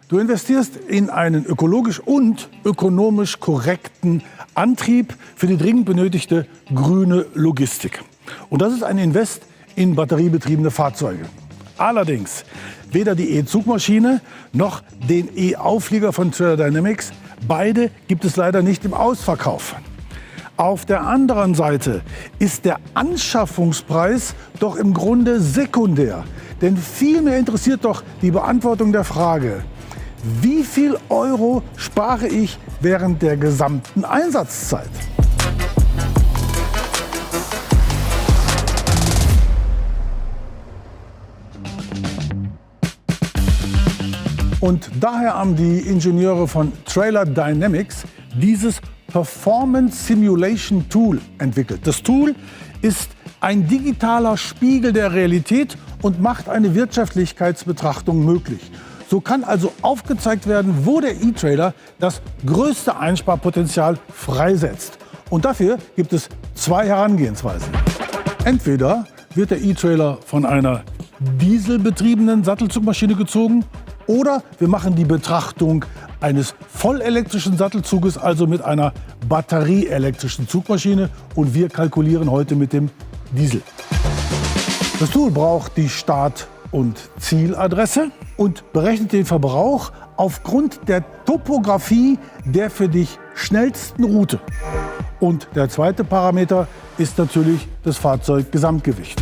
Du investierst in einen ökologisch und ökonomisch korrekten Antrieb für die dringend benötigte grüne Logistik. Und das ist ein Invest in batteriebetriebene Fahrzeuge. Allerdings weder die E-Zugmaschine noch den E-Auflieger von Trailer Dynamics, beide gibt es leider nicht im Ausverkauf. Auf der anderen Seite ist der Anschaffungspreis doch im Grunde sekundär. Denn vielmehr interessiert doch die Beantwortung der Frage: Wie viel Euro spare ich während der gesamten Einsatzzeit? Und daher haben die Ingenieure von Trailer Dynamics dieses Performance Simulation Tool entwickelt. Das Tool ist ein digitaler Spiegel der Realität und macht eine Wirtschaftlichkeitsbetrachtung möglich. So kann also aufgezeigt werden, wo der E-Trailer das größte Einsparpotenzial freisetzt. Und dafür gibt es zwei Herangehensweisen. Entweder wird der E-Trailer von einer dieselbetriebenen Sattelzugmaschine gezogen, oder wir machen die Betrachtung eines vollelektrischen Sattelzuges, also mit einer batterieelektrischen Zugmaschine, und wir kalkulieren heute mit dem Diesel. Das Tool braucht die Start- und Zieladresse und berechnet den Verbrauch aufgrund der Topografie der für dich schnellsten Route. Und der zweite Parameter ist natürlich das Fahrzeuggesamtgewicht.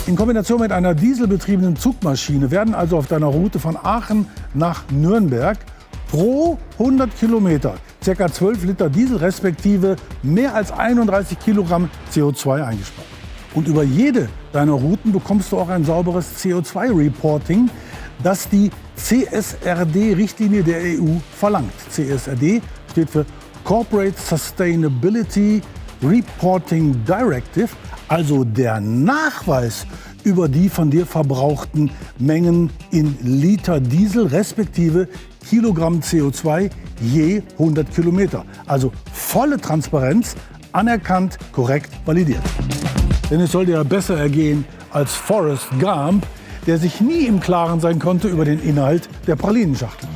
In Kombination mit einer dieselbetriebenen Zugmaschine werden also auf deiner Route von Aachen nach Nürnberg pro 100 Kilometer ca. 12 Liter Diesel respektive mehr als 31 Kilogramm CO2 eingespart. Und über jede deiner Routen bekommst du auch ein sauberes CO2-Reporting, das die CSRD-Richtlinie der EU verlangt. CSRD steht für Corporate Sustainability Reporting Directive, also der Nachweis über die von dir verbrauchten Mengen in Liter Diesel respektive Kilogramm CO2 je 100 Kilometer. Also volle Transparenz, anerkannt, korrekt validiert. Denn es soll dir besser ergehen als Forrest Gump, der sich nie im Klaren sein konnte über den Inhalt der Pralinenschachtel.